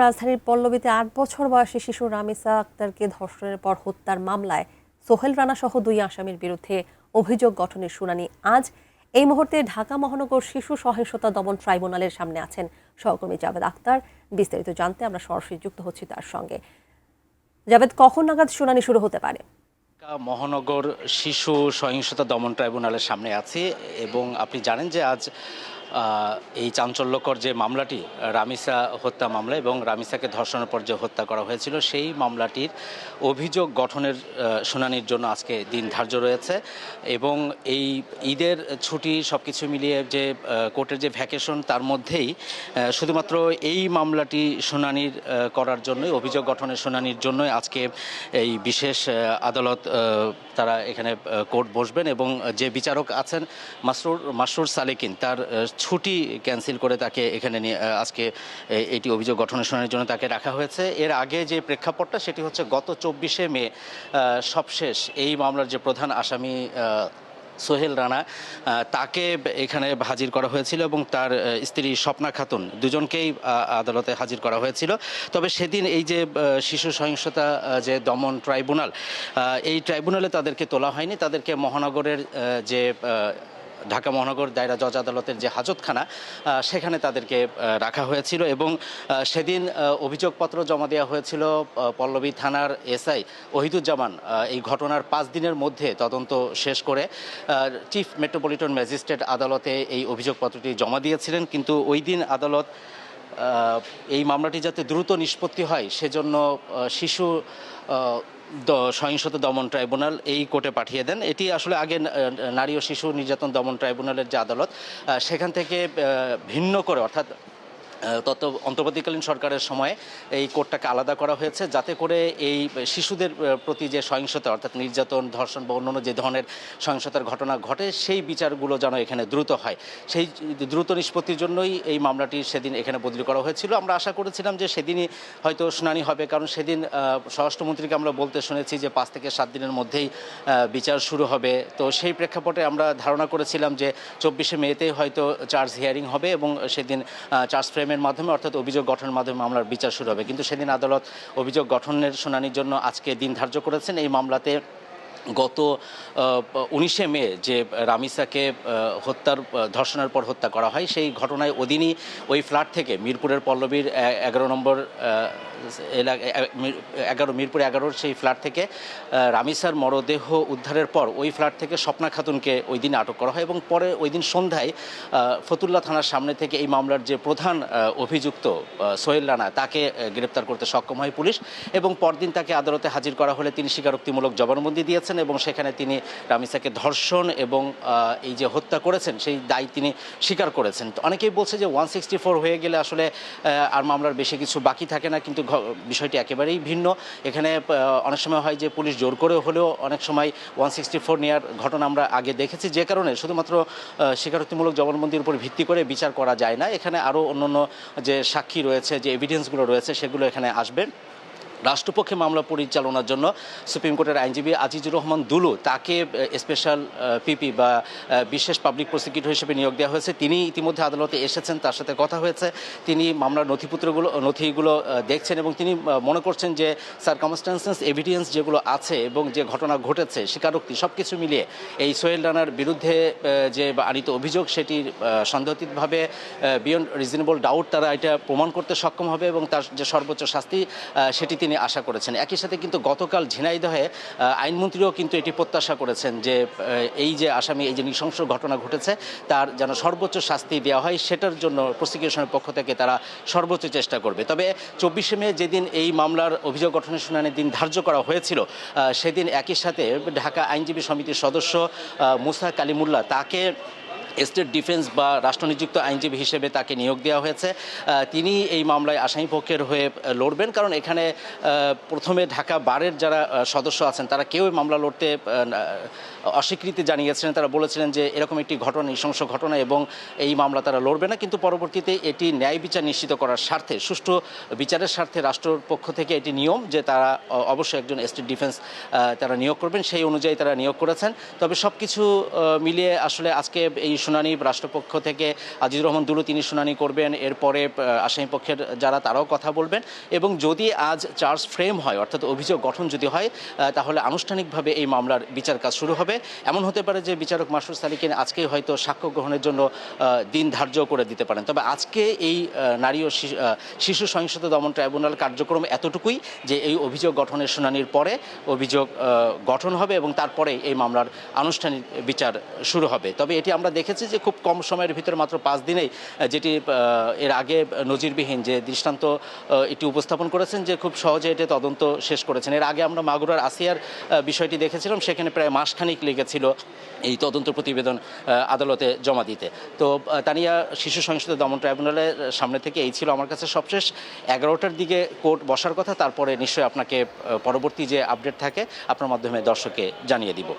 রাজধানীর পল্লবীতে ৮ বছর বয়সী শিশু রামিসা আক্তারকে ধর্ষণের পর হত্যার মামলায় সোহেল রানা সহ ২ আসামির বিরুদ্ধে অভিযোগ গঠনের শুনানি আজ। এই মুহূর্তে ঢাকা মহানগর শিশু সহিংসতা দমন ট্রাইব্যুনালের সামনে আছেন সহকর্মী জাভেদ আক্তার। বিস্তারিত জানতে আমরা সরাসরি যুক্ত হচ্ছি তার সঙ্গে। জাভেদ, কখন নাগাদ শুনানি শুরু হতে পারে? মহানগর শিশু সহিংসতা দমন ট্রাইব্যুনালের সামনে আছি এবং আপনি জানেন যে আজ এই চাঞ্চল্যকর যে মামলাটি রামিসা হত্যা মামলা এবং রামিসাকে ধর্ষণের পর যে হত্যা করা হয়েছিল সেই মামলাটির অভিযোগ গঠনের শুনানির জন্য আজকে দিন ধার্য রয়েছে এবং এই ঈদের ছুটি সব কিছু মিলিয়ে যে কোর্টের যে ভ্যাকেশন তার মধ্যেই শুধুমাত্র এই মামলাটি শুনানির করার জন্যই অভিযোগ গঠনের শুনানির জন্যই আজকে এই বিশেষ আদালত তারা এখানে কোর্ট বসবেন এবং যে বিচারক আছেন মাসরুর সালেকিন তার ছুটি ক্যান্সেল করে তাকে এখানে নিয়ে আজকে এটি অভিযোগ গঠনের শুনানির জন্য তাকে রাখা হয়েছে। এর আগে যে প্রেক্ষাপটটা সেটি হচ্ছে গত ২৪শে মে সবশেষ এই মামলার যে প্রধান আসামি সোহেল রানা তাকে এখানে হাজির করা হয়েছিল এবং তার স্ত্রী স্বপ্না খাতুন দুজনকেই আদালতে হাজির করা হয়েছিল। তবে সেদিন এই যে শিশু সহিংসতা যে দমন ট্রাইব্যুনাল এই ট্রাইব্যুনালে তাদেরকে তোলা হয়নি, তাদেরকে মহানগরের যে ঢাকা মহানগর দায়রা জজ আদালতের যে হাজতখানা সেখানে তাদেরকে রাখা হয়েছিল এবং সেদিন অভিযোগপত্র জমা দেওয়া হয়েছিল পল্লবী থানার এসআই ওহিদুজ্জামান এই ঘটনার ৫ দিনের মধ্যে তদন্ত শেষ করে চিফ মেট্রোপলিটন ম্যাজিস্ট্রেট আদালতে এই অভিযোগপত্রটি জমা দিয়েছিলেন। কিন্তু ওই দিন আদালত এই মামলাটি যাতে দ্রুত নিষ্পত্তি হয় সেজন্য শিশু সহিংসতা দমন ট্রাইব্যুনাল এই কোর্টে পাঠিয়ে দেন। এটি আসলে আগে নারী ও শিশু নির্যাতন দমন ট্রাইব্যুনালের যে আদালত সেখান থেকে ভিন্ন করে, অর্থাৎ অন্তর্বর্তীকালীন সরকারের সময়ে এই কোর্টটাকে আলাদা করা হয়েছে যাতে করে এই শিশুদের প্রতি যে সহিংসতা অর্থাৎ নির্যাতন, ধর্ষণ বা অন্যান্য যে ধরনের সহিংসতার ঘটনা ঘটে সেই বিচারগুলো যেন এখানে দ্রুত হয়, সেই দ্রুত নিষ্পত্তির জন্যই এই মামলাটি সেদিন এখানে বদলি করা হয়েছিল। আমরা আশা করেছিলাম যে সেদিনই হয়তো শুনানি হবে, কারণ সেদিন স্বরাষ্ট্রমন্ত্রীকে আমরা বলতে শুনেছি যে ৫ থেকে ৭ দিনের মধ্যেই বিচার শুরু হবে। তো সেই প্রেক্ষাপটে আমরা ধারণা করেছিলাম যে ২৪শে মেতে হয়তো চার্জ হিয়ারিং হবে এবং সেদিন চার্জ ফ্রেমের মাধ্যমে অর্থাৎ অভিযোগ গঠনের মাধ্যমে মামলার বিচার শুরু হবে। কিন্তু সেদিন আদালত অভিযোগ গঠনের শুনানির জন্য আজকে দিন ধার্য করেছেন। এই মামলাতে গত ১৯শে মে যে রামিসাকে ধর্ষণের পর হত্যা করা হয় সেই ঘটনায় ওদিনই ওই ফ্ল্যাট থেকে মিরপুরের পল্লবীর ১১ নম্বর মিরপুর ১১ সেই ফ্ল্যাট থেকে রামিসার মরদেহ উদ্ধারের পর ওই ফ্ল্যাট থেকে স্বপ্না খাতুনকে ওই দিন আটক করা হয় এবং পরে ওই দিন সন্ধ্যায় ফতুল্লা থানার সামনে থেকে এই মামলার যে প্রধান অভিযুক্ত সোহেল রানা তাকে গ্রেপ্তার করতে সক্ষম হয় পুলিশ এবং পরদিন তাকে আদালতে হাজির করা হলে তিনি স্বীকারোক্তিমূলক জবানবন্দি দিয়েছেন এবং সেখানে তিনি রামিসাকে ধর্ষণ এবং এই যে হত্যা করেছেন সেই দায় তিনি স্বীকার করেছেন। তো অনেকেই বলছে যে 164 হয়ে গেলে আসলে আর মামলার বেশি কিছু বাকি থাকে না, কিন্তু বিষয়টি একেবারেই ভিন্ন। এখানে অনেক সময় হয় যে পুলিশ জোর করে হলেও অনেক সময় 164 নেওয়ার ঘটনা আমরা আগে দেখেছি, যে কারণে শুধুমাত্র স্বীকারোক্তিমূলক জবানবন্দির উপর ভিত্তি করে বিচার করা যায় না। এখানে আরও অন্যান্য যে সাক্ষী রয়েছে, যে এভিডেন্সগুলো রয়েছে সেগুলো এখানে আসবে। রাষ্ট্রপক্ষে মামলা পরিচালনার জন্য সুপ্রিম কোর্টের আইনজীবী আজিজুর রহমান দুলু তাকে স্পেশাল পিপি বা বিশেষ পাবলিক প্রসিকিউটর হিসেবে নিয়োগ দেওয়া হয়েছে। তিনি ইতিমধ্যে আদালতে এসেছেন, তার সাথে কথা হয়েছে। তিনি মামলার নথিগুলো দেখছেন এবং তিনি মনে করছেন যে সার্কামস্ট্যান্সেস এভিডেন্স যেগুলো আছে এবং যে ঘটনা ঘটেছে স্বীকারোক্তি সব কিছু মিলিয়ে এই সোহেল রানার বিরুদ্ধে যে আনিত অভিযোগ সেটি সন্দেহাতীতভাবে বিয়ন্ড রিজনেবল ডাউট তারা এটা প্রমাণ করতে সক্ষম হবে এবং তার যে সর্বোচ্চ শাস্তি সেটি তিনি আশা করেছেন। একই সাথে কিন্তু গতকাল ঝিনাইদহে আইনমন্ত্রীও কিন্তু এটি প্রত্যাশা করেছেন যে এই যে আসামি এই যে নৃশংস ঘটনা ঘটেছে তার যেন সর্বোচ্চ শাস্তি দেওয়া হয়, সেটার জন্য প্রসিকিউশনের পক্ষ থেকে তারা সর্বোচ্চ চেষ্টা করবে। তবে ২৪শে মে যেদিন এই মামলার অভিযোগ গঠনের শুনানির দিন ধার্য করা হয়েছিল সেদিন একই সাথে ঢাকা আইনজীবী সমিতির সদস্য মুসা কালিমুল্লাহ তাকে স্টেট ডিফেন্স বা রাষ্ট্রনিযুক্ত আইনজীবী হিসেবে তাকে নিয়োগ দেওয়া হয়েছে। তিনি এই মামলায় আসামি পক্ষের হয়ে লড়বেন, কারণ এখানে প্রথমে ঢাকা বারের যারা সদস্য আছেন তারা কেউ মামলা লড়তে অস্বীকৃতি জানিয়েছিলেন। তারা বলেছিলেন যে এরকম একটি ঘটনা, নৃশংস ঘটনা এবং এই মামলা তারা লড়বে না। কিন্তু পরবর্তীতে এটি ন্যায় বিচার নিশ্চিত করার স্বার্থে, সুষ্ঠু বিচারের স্বার্থে রাষ্ট্রের পক্ষ থেকে এটি নিয়ম যে তারা অবশ্যই একজন স্টেট ডিফেন্স তারা নিয়োগ করবেন, সেই অনুযায়ী তারা নিয়োগ করেছেন। তবে সব কিছু মিলিয়ে আসলে আজকে এই শুনানি রাষ্ট্রপক্ষ থেকে আজিজুর রহমান দুলু তিনি শুনানি করবেন, এরপরে আসামি পক্ষের যারা তারাও কথা বলবেন এবং যদি আজ চার্জ ফ্রেম হয় অর্থাৎ অভিযোগ গঠন যদি হয় তাহলে আনুষ্ঠানিকভাবে এই মামলার বিচার কাজ শুরু হবে। এমন হতে পারে যে বিচারক মাসুদ সালিকিন আজকেই হয়তো সাক্ষ্য গ্রহণের জন্য দিন ধার্য করে দিতে পারেন। তবে আজকে এই নারী ও শিশু সহিংসতা দমন ট্রাইব্যুনাল কার্যক্রম এতটুকুই যে এই অভিযোগ গঠনের শুনানির পরে অভিযোগ গঠন হবে এবং তারপরে এই মামলার আনুষ্ঠানিক বিচার শুরু হবে। তবে এটি আমরা দেখেছি যে খুব কম সময়ের ভিতরে মাত্র 5 দিনেই যেটি এর আগে নজিরবিহীন যে দৃষ্টান্ত এটি উপস্থাপন করেছেন যে খুব সহজে এটি তদন্ত শেষ করেছেন। এর আগে আমরা মাগুরার আসিয়ার বিষয়টি দেখেছিলাম, সেখানে প্রায় মাসখানিক লেগেছিল এই তদন্ত প্রতিবেদন আদালতে জমা দিতে। তো তানিয়া শিশু সহিংসতা দমন ট্রাইব্যুনালের সামনে থেকে এই ছিল আমার কাছে সবশেষ। 11টার দিকে কোর্ট বসার কথা, তারপরে নিশ্চয়ই আপনাকে পরবর্তী যে আপডেট থাকে আপনার মাধ্যমে দর্শককে জানিয়ে দিব।